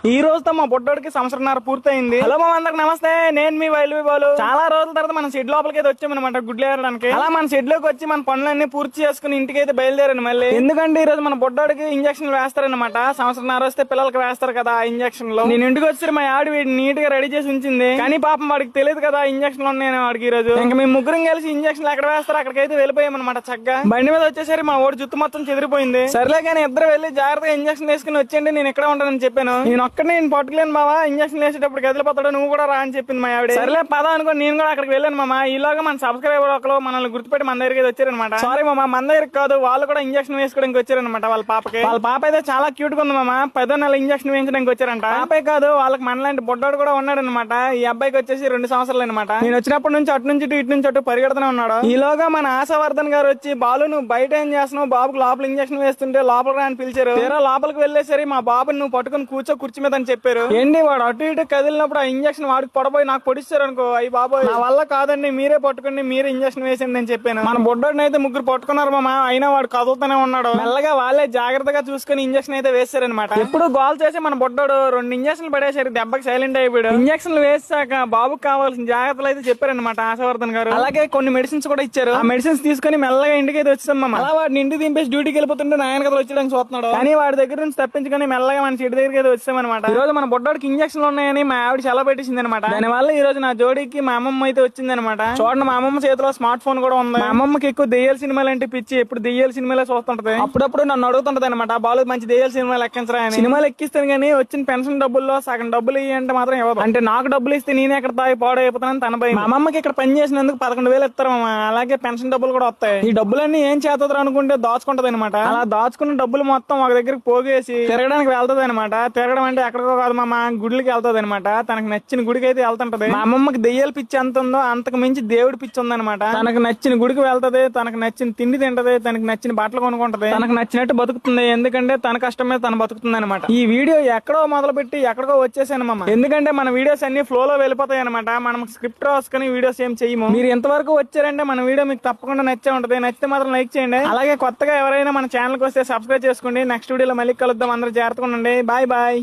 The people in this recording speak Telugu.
ఈ రోజుతో మా బుడ్డోడికి సంవత్సరంన్నర పూర్తయింది. హలో మా అందరికి నమస్తే, నేను మీ వైల్వి బాలు. చాలా రోజుల తర్వాత మన షెడ్ లోపలికి అయితే వచ్చామన్నమాట గుడ్లు ఏరడానికి. అలా మన షెడ్ లోకి వచ్చి మన పనులన్నీ పూర్తి చేసుకుని ఇంటికి అయితే బయలుదేరాను మళ్ళీ. ఎందుకంటే ఈ రోజు మన బుడ్డోడికి ఇంజక్షన్ వేస్తారనమాట. సంవత్సరంన్నర వస్తే పిల్లలకి వేస్తారు కదా ఇంజక్షన్ లో. నేను ఇంటికి వచ్చి మా ఆవిడ వీడిని నీట్ గా రెడీ చేసి ఉంచింది. కానీ పాపం వాడికి తెలియదు కదా ఇంజక్షన్ ఉన్నాయని వాడికి. ఈ రోజు ఇంకా మేము ముగ్గురం కలిసి ఇంజక్షన్ ఎక్కడ వేస్తారు అక్కడికైతే వెళ్ళిపోయామన్నమాట. చక్కగా బండి మీద వచ్చేసరి మా ఓడి జుత్తు మొత్తం చెదిరిపోయింది. సర్లే కానీ ఇద్దరు వెళ్ళి జాగ్రత్తగా ఇంజక్షన్ వేసుకుని వచ్చేయండి, నేను ఎక్కడ ఉంటానని చెప్పాను. నేను ఒక్కడే నేను పట్టుకోలేను బావా, ఇంజక్షన్ వేసేటప్పుడు గదిలిపోతాడు, నువ్వు కూడా రా అని చెప్పింది మా ఆవిడ. సర్లే పద అనుకోని నేను కూడా అక్కడికి వెళ్ళాను మామ. ఈలోగా మన సబ్స్క్రైబర్ ఒకరు మనల్ని గుర్తుపెట్టి మన దగ్గరికి వచ్చారనమాట. సారీ మామ, మన దగ్గరికి కాదు, వాళ్ళు కూడా ఇంజక్షన్ వేసుకోవడానికి వచ్చారనమాట. వాళ్ళ పాపకి, వాళ్ళ పాప అయితే చాలా క్యూట్ గా ఉంది మామ. 10 నెలల ఇంజక్షన్ వేయించడానికి వచ్చారంట. పాపే కాదు, వాళ్ళకి మనలాంటి బొడ్డాడు కూడా ఉన్నాడు అనమాట. ఈ అబ్బాయికి వచ్చేసి 2 సంవత్సరాలు అనమాట. నేను వచ్చినప్పటి నుంచి అటు నుంచి ఇటు నుంచి అటు పరిగెడుతూనే ఉన్నాడు. ఈలోగా మన ఆశావర్ధన్ గారు వచ్చి, బాలు నువ్వు బయట ఏం చేస్తున్నావు, బాబుకి లోపల ఇంజక్షన్ వేస్తుంటే లోపల రా అని పిలిచారు. తీరా లోపలికి వెళ్ళేసరి మా బాబుని నువ్వు పట్టుకుని కూర్చో కుర్చీ మీద అని చెప్పారు. ఏంటి వాడు అటు ఇటు కదిలినప్పుడు ఆ ఇంజక్షన్ వాడికి పొడపోయి నాకు పొడిచారు అనుకో, అయ్యి బాబోయ్ నా వల్ల కాదండి, మీరే పట్టుకుని మీరే ఇంజక్షన్ వేసింది అని చెప్పాను. మన బొడ్డోడిని అయితే ముగ్గురు పట్టుకున్నారు మామ, అయినా వాడు కదులుతూనే ఉన్నాడు. మెల్లగా వాళ్ళే జాగ్రత్తగా చూసుకుని ఇంజక్షన్ అయితే వేసారనమాట. ఎప్పుడు గోల్ చేసి మన బొడ్డోడు 2 ఇంజక్షన్లు పడేసరి దెబ్బకి సైలెంట్ అయిపోయాడు. ఇంజక్షన్లు వేసాక బాబుకి కావాల్సిన జాగ్రత్తలు అయితే చెప్పారనమాట ఆశావర్ధన్ గారు. అలాగే కొన్ని మెడిసిన్స్ కూడా ఇచ్చారు. ఆ మెడిసిన్స్ తీసుకుని మెల్లగా ఇంటికి అయితే వచ్చాం మామ. అలా వాడిని ఇంటికి దింపేసి డ్యూటీకి వెళ్ళిపోతుంటే నాయన కథలు వచ్చేయడానికి చూస్తున్నాడు. కానీ వాడి దగ్గర నుంచి తప్పించుకొని మెల్లగా మన సీటు దగ్గరికి అయితే వచ్చామన్నమాట. ఈ రోజు మన బొడ్డోడికి ఇంజక్షన్లు ఉన్నాయని మా ఆవిడ చాలా పెట్టించింది అనమాట. దానివల్ల ఈ రోజు నా జోడీకి మా అమ్మమ్మ అయితే వచ్చింది అనమాట. చూడండి మా అమ్మమ్మ చేతిలో స్మార్ట్ ఫోన్ కూడా ఉంది. మా అమ్మమ్మకి ఎక్కువ దెయ్యాల సినిమాలు అంటే పిచ్చి, ఎప్పుడు దెయ్యాల సినిమాలే చూస్తుంటది. అప్పుడప్పుడు నన్ను అడుగుతుంటది అనమాట, బాలు మంచి దెయ్యాల సినిమాలు ఎక్కించరా అని. సినిమాలు ఎక్కిస్తాను కానీ వచ్చిన పెన్షన్ డబ్బుల్లో సగం డబ్బులు ఇవ్వంటే మాత్రం ఇవ్వదు. అంటే నాకు డబ్బులు ఇస్తే నేనే ఎక్కడ తాగి పాడైపోతానని తన భయం. మా అమ్మమ్మకి ఇక్కడ పని చేసినందుకు 11,000 ఇస్తారు. అలాగే పెన్షన్ డబ్బులు కూడా వస్తాయి. ఈ డబ్బులన్నీ ఏం చేస్తారు అనుకుంటే దాచుకుంటది అనమాట. అలా దాచుకున్న డబ్బులు మొత్తం ఒక దగ్గరికి పోగేసి తిరగడానికి వెళ్తది అనమాట. తిరగడం అంటే ఎక్కడికో కాదు మా గుడికి వెళ్తది అనమాట. తనకు నచ్చిన గుడికి అయితే వెళ్తుంటది. మా అమ్మమ్మకి దెయ్యాల పిచ్చి ఎంత ఉందో అంతకు మించి దేవుడి పిచ్చి ఉందనమాట. తనకు నచ్చిన గుడికి వెళ్తది, తనకు నచ్చిన తిండి తింటది, తనకు నచ్చిన బట్టలు కొనుక్కుంటది, తనకు నచ్చినట్టు బతుకుతుంది. ఎందుకంటే తన కష్టం మీద తను బతుకుతుంది అనమాట. ఈ వీడియో ఎక్కడో మొదలు పెట్టి ఎక్కడికో వచ్చేసాను మామ. ఎందుకంటే మన వీడియోస్ అన్ని ఫ్లో లో వెళ్ళిపోతాయి అనమాట. మనం స్క్రిప్ట్ రాసుకుని వీడియోస్ ఏం చేయము. మీరు ఎంతవరకు వచ్చారంటే మన వీడియో మీకు తప్పకుండా నచ్చే ఉంటది. నచ్చితే మాత్రం లైక్ చేయండి. అలాగే కొత్తగా ఎవరైనా మన ఛానల్ కి వస్తే సబ్స్క్రైబ్ చేసుకోండి. నెక్స్ట్ వీడియోలో మళ్ళీ కలుద్దాం. అందరూ జాగ్రత్తగా ఉండండి. Bye bye.